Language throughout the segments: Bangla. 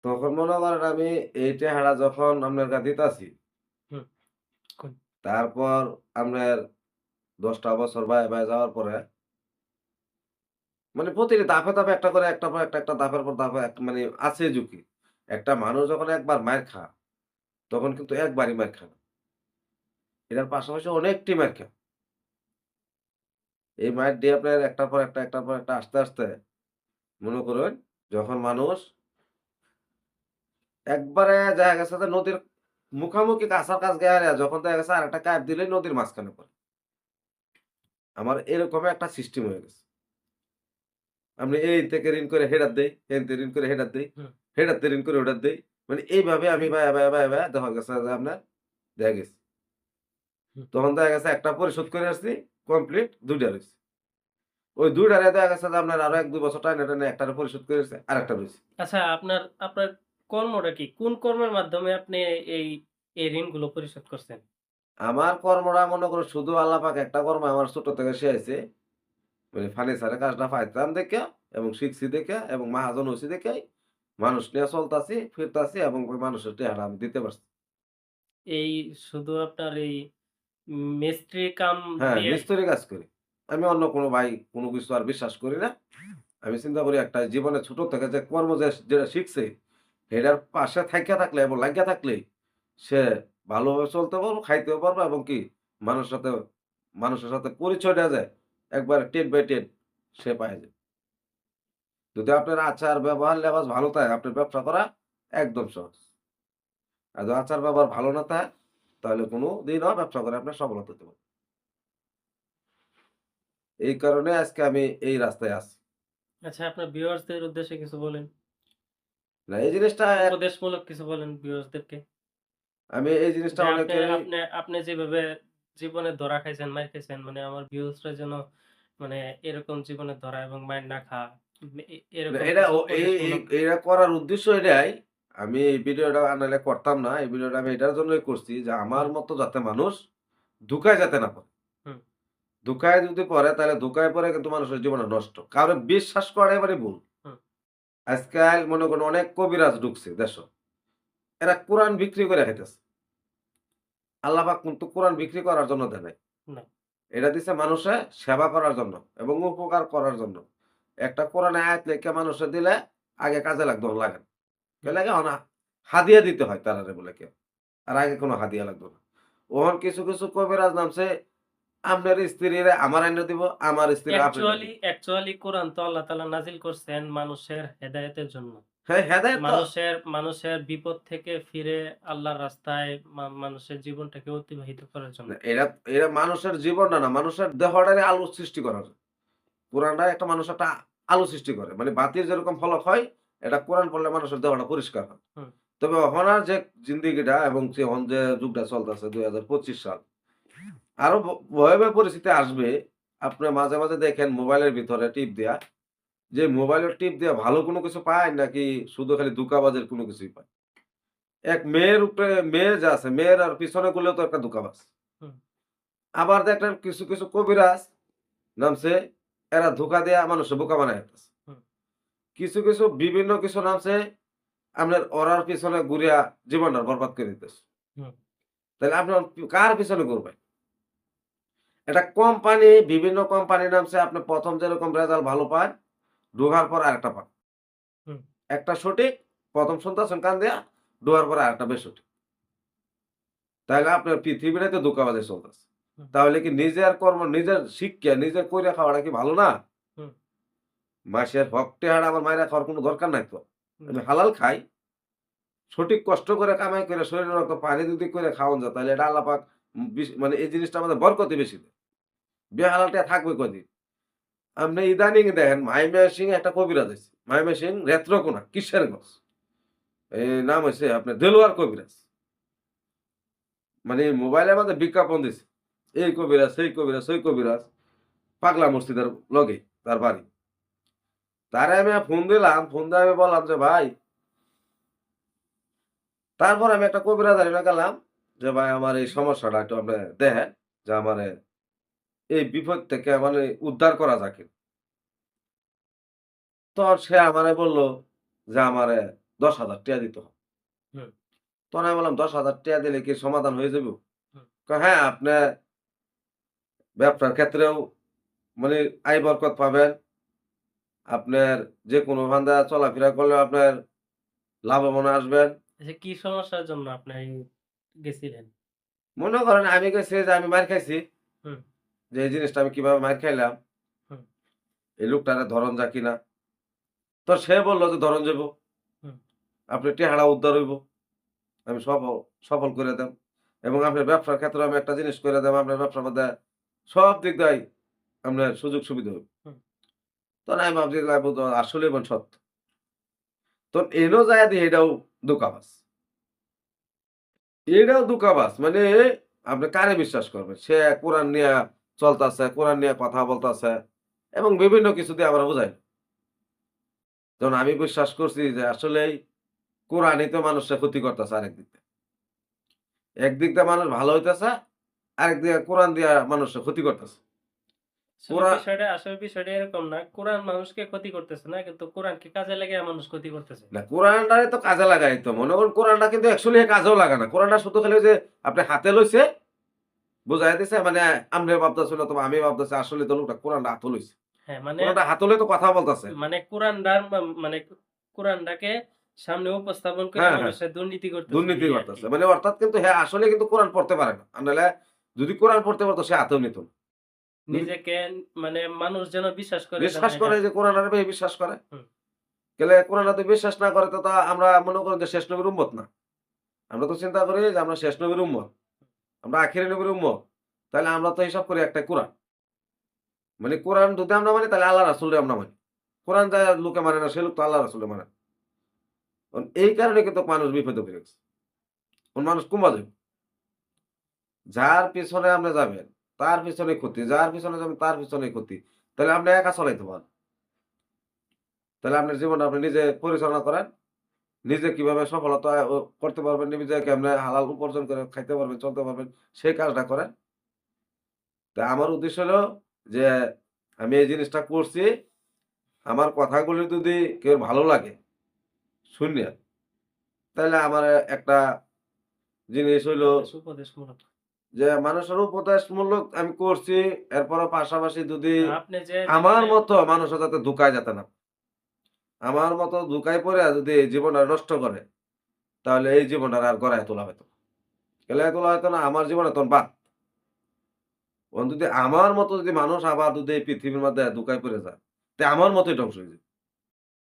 তখন মনে করেন আমি এই টেহারা যখন আপনার দিতাছি, হুম, কোন তারপর আপনার ১০ টা বছর বায়ে যাওয়ার পরে মানে প্রতিটি ধাপে, ধাপে একটা করে একটার পর একটা ধাপের পর ধাপে মানে আছে ঝুঁকি। একটা মানুষ যখন একবার মাইর খায়, তখন কিন্তু একবারই মাইর খায় না। এটার পাশাপাশি অনেকটি মাইর খায়। এই মাইর দিয়ে আপনার একটার পর একটা আস্তে, আস্তে মনে করুন যখন মানুষ একবারে দেখা গেছে যে নদীর মুখামুখি কাছার কাছ গিয়া যখন দেখা গেছে আরেকটা কাইর দিলেই নদীর মাঝখানে পড়ে। আমার এরকম একটা সিস্টেম হয়ে গেছে। আমি এই থেকে ঋণ করে হেডার দেই, হেন থেকে ঋণ করে হেডার দেই, হুম, হেডার থেকে ঋণ করে ওটার দেই। মানে এইভাবে আমি বায়া দেখা গেছে যে আপনার দেখা গেছে। হুম। তখন দেখা গেছে একটা পরিশোধ করে আসছি কমপ্লিট ২ টা রইছে। ওই ২ টারে দেখা গেছে যে আপনার আরো ১-২ বছর টাইনে একটারে পরিশোধ করে আসছে, আরেকটা রইছে। আচ্ছা আপনার আপনার কর্মটা কি? কোন কর্মের মাধ্যমে আপনি এই এই ঋণগুলো পরিশোধ করছেন? আমার কর্মটা মনে করুন শুধু আল্লাহ পাক একটা কর্ম আমার ছোট থেকে শিখাইছে। মানে ফার্নিচারের কাজটা পাইতাম দেইখা এবং শিখছি দেইখা এবং মাহাজন হইছি দেইখাই মানুষ নিয়া চলতাছি, ফিরতাছি এবং ওই মানুষের টেহারা আমি দিতে পারছি। এই শুধু আপনার এই মিস্ত্রি কাম হ্যাঁ, দিয়ে মিস্ত্রি কাজ করি। আমি অন্য কোনো ভাই কোনো কিছু আর বিশ্বাস করি না। আমি চিন্তা করি একটা জীবনে ছোট থেকে যে কর্ম যেটা শিখছে, এটার পাশে থাইকা থাকলে এবং লাইগা থাকলেই সে ভালোভাবে চলতে পারবো, খাইতেও পারবো এবং কি মানুষের সাথে পরিচয়টা যায় একবারে 10 বাই 10 সে পায় যায়। যদি আপনার আচার, ব্যবহার, লেবাস ভালো থাকে, আপনার ব্যবসা করা একদম সহজ। আর যদি আচার ব্যবহার ভালো না থাকে, তাহলে কোনদিনও ব্যবসা করে আপনার সফলতা হতে পারবেন। এই কারণে আজকে আমি এই রাস্তায় আছি। আচ্ছা আপনার ভিউয়ার্সদের উদ্দেশ্যে কিছু বলেন। না এই জিনিসটা উপদেশমূলক কিছু বলেন ভিউয়ার্সদেরকে। আমি এই জিনিসটা যে আপনি অনেকেরই আপনি আপনি যেভাবে জীবনে ধরা খাইছেন, মাইর খাইছেন মানে আমার ভিউয়ার্সরা যেন মানে এরকম জীবনে ধরা এবং মাইর না খায়। না এরকম এটা কিছু ও উপদেশমূলক এটা করার উদ্দেশ্য এটাই। আমি এই ভিডিওটা নাহলে করতাম না। এই ভিডিওটা আমি এটার জন্যই করছি যে আমার হুম, মতো যাতে মানুষ ধোঁকায় যাতে না পড়ে। হুম, ধোঁকায় যদি পড়ে তাহলে ধোঁকায় পড়ে কিন্তু মানুষের জীবনটা নষ্ট। কারো বিশ্বাস করা এবারে ভুল। হুম। আজকাল মনে করেন অনেক কবিরাজ ঢুকছে দেশে। এরা কোরআন বিক্রি করে খাইতেছে। আল্লাহ পাক কিন্তু কোরআন বিক্রি করার জন্য দেয় নাই। না। এটা দিছে মানুষে সেবা করার জন্য এবং উপকার করার জন্য। একটা কোরআনের আয়াত লেখা মানুষে দিলে আগে কাজে লাগতো, এখন লাগে না। কে হুম। লাগে? না হাদিয়া দিতে হয় তারারে বলে কেউ। আর আগে কোনো হাদিয়া লাগতো না। ওহন কিছু, কিছু কবিরাজ নামছে, আপনার স্ত্রীরে আমার আইনা দিব, আমার স্ত্রীরে আপনারটা দিব। অ্যাকচুয়ালি কোরআন তো আল্লাহ তাআলা নাজিল করছেন মানুষের হেদায়েতের জন্য। হ্যাঁ, হেদায়েত তো মানুষের বিপদ থেকে ফিরে আল্লাহর রাস্তায় মানুষের জীবনটাকে অতিবাহিত করার জন্য। না এরা এরা মানুষের জীবনটা না, মানুষের দেহটারে আলো সৃষ্টি করার জন্য। কোরআনটা একটা মানুষ একটা আলো সৃষ্টি করে। মানে বাতির যেরকম ফলক হয়, এটা কোরআন পড়লে মানুষের দেহটা পরিষ্কার হয়। হুম, তবে অহনার যে জিন্দেগিটা এবং যে এখন যে যুগটা চলতেছে ২০২৫ সাল, আরো ভয়াবহ পরিস্থিতি আসবে। আপনি মাঝে, মাঝে দেখেন মোবাইলের ভিতরে টিপ দেয়া, যে মোবাইলের টিপ দেয়া ভালো কোনো কিছু পায় নাকি শুধু খালি ধোঁকাবাজের কোনো কিছুই পায়। এক মেয়ের উপরে মেয়ে যে আছে, মেয়ের আর পিছনে গুলোও তো একটা ধোঁকাবাজ। হুম, আবার দেখলেন কিছু, কিছু কবিরাজ নামছে, এরা ধোঁকা দেয়া মানুষকে বোকা বানায় ফেলতেছে। হুম, কিছু, কিছু বিভিন্ন কিছু নামছে, আপনার ওরার পিছনে ঘুরিয়া জীবনটা বরবাদ করে দিতেছে। হুম, তাইলে আপনার কার পিছনে ঘুরবেন? একটা কোম্পানি বিভিন্ন কোম্পানি নামছে, আপনি ১ম যেরকম রেজাল্ট ভালো পান, ঢোকার পর আরেকটা পান। হুম, একটা সঠিক, ১ম শুনতেছেন কান দিয়া, ঢোকার পরে আরেকটা বেসঠিক। তাইলে আপনার পৃথিবীটাই তো ধোঁকাবাজি চলতেছে। হুম, তাহলে কি নিজের কর্ম নিজের শিক্ষা নিজে কইরা খাওয়াটা কি ভালো না? হুম, মাসের হক টেহারা আমার মাইরা খাওয়ার কোনো দরকার নাই তো। হুম, আমি হালাল খাই, সঠিক কষ্ট করে কামাই করে শরীরের রক্ত পানি যদি করে খাওয়ান যায় তাহলে এটা আল্লাহ পাক মানে এই জিনিসটা আমাদের বরকতে বেশি দেয়। বেহালালটা থাকবে কয়দিন? আপনি ইদানিং দেখেন মাইমেসিং একটা কবিরাজ আছে। মাইমেসিং নেত্রকোনা, কিশোরগঞ্জ। নাম হইছে আপনার দেলোয়ার কবিরাজ। মানে মোবাইলের মধ্যে বিজ্ঞাপন দিছে। এই কবিরাজ, সেই কবিরাজ, সেই কবিরাজ। পাগলা মসজিদের লগে তার বাড়ি। তারে আমি ফোন দিলাম, ফোন দিয়ে আমি বললাম যে, "ভাই" তারপর আমি একটা কবিরাজের এনে গেলাম যে, "ভাই আমার এই সমস্যাটা একটু আপনি দেখেন যে আমারে এই বিপদ থেকে মানে উদ্ধার করা যায় কিনা?" তো সে আমারে বলল যে, "আমারে ৳১০,০০০ দিতে হবে। হুম, তখন আমি বললাম, ৳১০,০০০ দিলে কি সমাধান হয়ে যাবে? হুম। কয়, "হ্যাঁ, আপনার ব্যবসার ক্ষেত্রেও মানে আয় বরকত পাবেন। আপনার যেকোনো ফান্দা চলাফেরা করলেও আপনার লাভবান আসবেন।" আচ্ছা কি সমস্যার জন্য আপনি গেছিলেন? মনে করেন আমি কইছি যে আমি মাইর খাইছি। হুম, যে এই জিনিসটা আমি কিভাবে মাইর খাইলাম, হুম, এই লোকটারে ধরন যায় কিনা। তো সে বলল যে ধরন যাইব। হুম। আপনার টেহারা উদ্ধার হইব। আমি সফল করে দেব। এবং আপনার ব্যবসার ক্ষেত্রে আমি একটা জিনিস করে দেব। আপনার ব্যবসার মধ্যে সব দিক দিয়েই আপনার সুযোগ সুবিধা হইব। হুম। তখন আমি ভাবছি যে আসলেই সত্য। তো এনো যায়া দেখি এটাও ধোঁকাবাজ। এটাও ধোঁকাবাজ। মানে আপনি কারে বিশ্বাস করবেন? সে কোরআন নিয়া চলতাছে, কোরআন নিয়ে কথা বলতাছে এবং বিভিন্ন কিছু দিয়ে আমরা বুঝাই। তখন আমি বিশ্বাস করছি যে আসলেই কোরআনই তো মানুষের ক্ষতি করতেছে আরেক দিক দিয়ে। একদিক দিয়ে মানুষ ভালো হইতেছে, আরেক দিকে কোরআন দিয়া মানুষের ক্ষতি করতেছে। কোরআন আসলে বিষয়টা এরকম না। কোরআন মানুষকে ক্ষতি করতেছে না। কিন্তু কোরআনকে কাজে লাগাইয়া মানুষ ক্ষতি করতেছে। না কোরআনটারে তো কাজে লাগাই তো। মনে করুন কোরআনটা কিন্তু অ্যাকচুয়ালি কাজেও লাগে না। কোরআনটা শুধু খালি ওই যে আপনি হাতে লইছে, বুঝাইয়া দিছে মানে আপনি ভাবতেছেন অথবা আমি ভাবতেছি আসলে তো লোকটা কোরআনটা হাতে লইছে। হ্যাঁ, কোরআনটা হাতে লইয়া তো কথা বলতেছে। মানে কোরআনটার মানে কোরআনটাকে সামনে উপস্থাপন করে হ্যাঁ, হ্যাঁ। মানুষের দুর্নীতি করতেছে দুর্নীতি এই আরকি। করতেছে। মানে অর্থাৎ কিন্তু হ্যাঁ, আসলে কিন্তু কোরআন পড়তে পারে না। আর নাহলে যদি কোরআন পড়তে পারতো সে হাতেও নিত না। যদি নিজেকে মানে মানুষ যেন বিশ্বাস করে যে না বিশ্বাস এটা করে যে কোরআন আরবি বিশ্বাস করে। হুম, গেলে কোরআন যদি বিশ্বাস না করে তো তা আমরা মনে করেন যে শেষ নবীর উম্মত না। আমরা তো চিন্তা করি যে আমরা শেষ নবীর উম্মত। আমরা আখিরি নবীর উম্মত। তাহলে আমরা তো হিসাব করি একটা কোরআন। মানে কোরআন যদি আমরা মানি তাহলে আল্লাহ রাসূলরে আমরা মানি। কোরআন যা লোকে মানে না সে লোক তো আল্লাহ রাসূলে মানে না। এই কারণে কিন্তু মানুষ বিপদে পড়ে গেছে। মানুষ কুমবা যাবে। যার পেছনে আপনি যাবেন, তার পেছনে ক্ষতি। যার পেছনে যাবেন তার পেছনেই ক্ষতি। তাহলে আপনি একা চালাইতে পারেন। তাহলে আপনার জীবনটা আপনি নিজে পরিচালনা করেন। নিজে কিভাবে সফলতা করতে পারবেন, নিজে কেমনে হালাল উপার্জন করে খাইতে পারবেন, চলতে পারবেন, সেই কাজটা করেন। তা আমার উদ্দেশ্য হলো যে আমি এই জিনিসটা করছি। আমার কথাগুলি যদি কেউ ভালো লাগে শুইনা, তাইলে আমার একটা জিনিস হইলো উপদেশমূলক। যে মানুষের উপদেশমূলক আমি করছি। এরপরও পাশাপাশি যদি না আপনি যে আমার জীবনে মতো মানুষও যাতে ধোঁকায় যেতে না। আমার মতো ধোঁকায় পইড়া যদি জীবনটা নষ্ট করে, তাহলে এই জীবনটার আর গড়ায় তোলা হইতো না। গড়ায় তোলা হইতো না, আমার জীবনে তখন বাদ। এখন যদি আমার মতো যদি মানুষ আবার যদি এই পৃথিবীর মধ্যে ধোঁকায় পড়ে যায়, তে আমার মতই ধ্বংস হয়ে যাবে।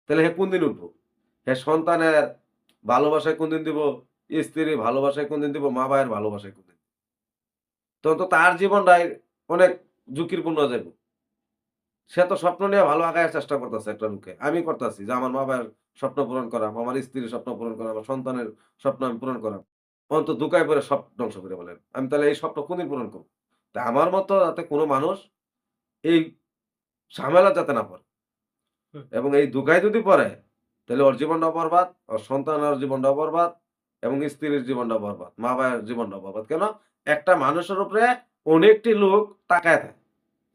তাহলে হে কোনদিন উঠবো? হে সন্তানের ভালোবাসায় কোনদিন দিব? স্ত্রীর ভালোবাসায় কোনদিন দিব? মা-বাবার ভালোবাসায় কোনদিন দিব? তখন তো তার জীবনটাই অনেক ঝুঁকিপূর্ণ যাইব। সে তো স্বপ্ন নিয়ে ভালো আগায় চেষ্টা করতেছে একটা লোকে। আমি করতেছি যে আমার মা-বাবার স্বপ্ন পূরণ করাম, আমার স্ত্রীর স্বপ্ন পূরণ করাম, আমার সন্তানের স্বপ্ন আমি পূরণ করাম। অন্ত ধোঁকায় পড়ে সব ধ্বংস করে ফেলেন। আমি তাহলে এই স্বপ্ন কোনদিন পূরণ করব? তা আমার মতো যাতে কোন মানুষ এই ঝামেলা যাতে না পড়ে হুম, এবং এই ধোঁকায় যদি পড়ে, তাহলে ওর জীবনটাও বরবাদ, ওর সন্তানের জীবনটাও বরবাদ এবং স্ত্রীর জীবনটাও বরবাদ, মা-বাবার জীবনটাও বরবাদ। কেন? একটা মানুষের উপরে অনেকটি লোক তাকায় থাকে।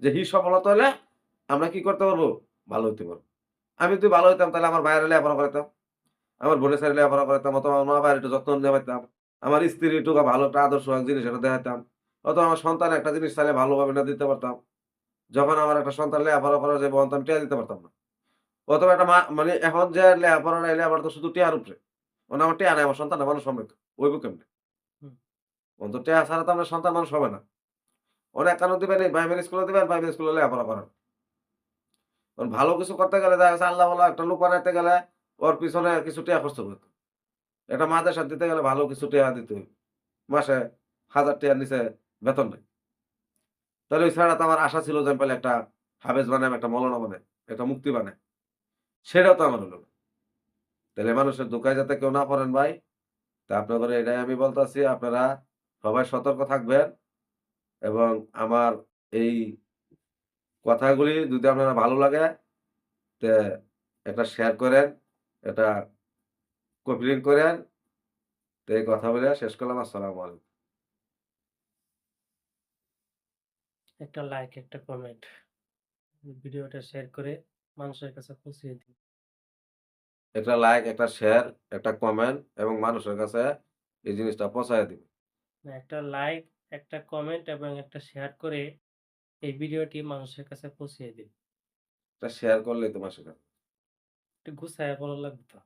যে সফলতা হলে আমরা কি করতে পারবো? ভালো হইতে পারবো। আমি যদি ভালো হইতাম তাহলে আমার ভাইয়েরা লেখাপড়া করাইতাম। আমার বোনের ছেলে লেখাপড়া করাইতাম অথবা আমার মা-বাবার একটু যত্ন নেওয়াইতাম। আমার স্ত্রীর একটু ভালো একটা আদর্শবান জিনিস এটা দেখাইতাম। অথবা আমার সন্তান একটা জিনিস চাইলে ভালোভাবে না দিতে পারতাম। যখন আমার একটা সন্তান লেখাপড়া করা যাইব তখন আমি টিয়া দিতে পারতাম না। অথবা একটা মানে এখন যে লেখাপড়া নাই, লেখাপড়া তো শুধু টিয়ার উপরে। মানে আমার টিয়া নাই, আমার সন্তানটা মানুষ হবে। হইব কেমনে? হুম। অন্তত টিয়া ছাড়া তো আপনার সন্তান মানুষ হবে না। অনেক কারণ দিবেন এই প্রাইমারি স্কুলে দিবেন, প্রাইমারি স্কুলে লেখাপড়া করান। কারণ ভালো কিছু করতে গেলে দেখা যাচ্ছে আল্লাহওয়ালা একটা লোক বানাইতে গেলে ওর পিছনে কিছু টিয়া খরচ করতে হবে। একটা মাদ্রাসা দিতে গেলে ভালো কিছু টিয়া দিতে হইবে। মাসে ১,০০০ টিয়ার নিচে বেতন নাই। তাহলে ওই ছাড়া তো আমার আশা ছিল যে আমি পাইলে একটা হাফেজ বানাই, একটা মৌলানা বানাই, একটা মুফতি বানাই। সেটাও তো আমার হলো না। তাইলে মানুষের ধোঁকায় যাতে কেউ না পড়েন ভাই। তা আপনাদের এটাই আমি বলতাছি আপনারা সবাই সতর্ক থাকবেন এবং আমার এই কথাগুলি যদি আপনারা ভালো লাগে তে একটা শেয়ার করেন, এটা কপি লিঙ্ক করেন। তো এই কথা বলে শেষ করলাম। আসসালামু আলাইকুম। একটা লাইক, একটা কমেন্ট, ভিডিওটা শেয়ার করে মানুষের কাছে পৌঁছে দিন। একটা লাইক, একটা শেয়ার, একটা কমেন্ট এবং মানুষের কাছে এই জিনিসটা পৌঁছায় দিবেন। একটা লাইক, একটা কমেন্ট এবং একটা শেয়ার করে এই ভিডিওটি মানুষের কাছে পৌঁছিয়ে দিন। এটা শেয়ার করলেই তো মাসে কাজ। একটু গুছাইয়া বলা লাগবে তো।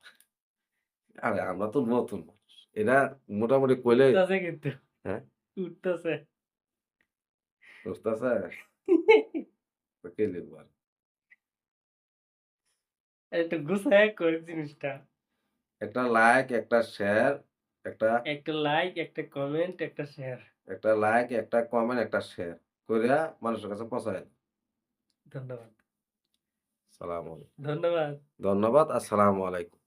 আরে আমরা তো নতুন মানুষ। এটা মোটামুটি কইলে উঠতাছে কিন্তু, হ্যাঁ, উঠতাছে। বুঝতেছে? তো কে লিখবো আর? একটু গুছাইয়া কই জিনিসটা। একটা লাইক, একটা শেয়ার, একটা একটা লাইক, একটা কমেন্ট, একটা শেয়ার। একটা লাইক, একটা কমেন্ট, একটা শেয়ার কইরা মানুষের কাছে পৌঁছায় দিন। ধন্যবাদ। সালামু আলাইকুম। ধন্যবাদ। ধন্যবাদ। আসসালামু আলাইকুম।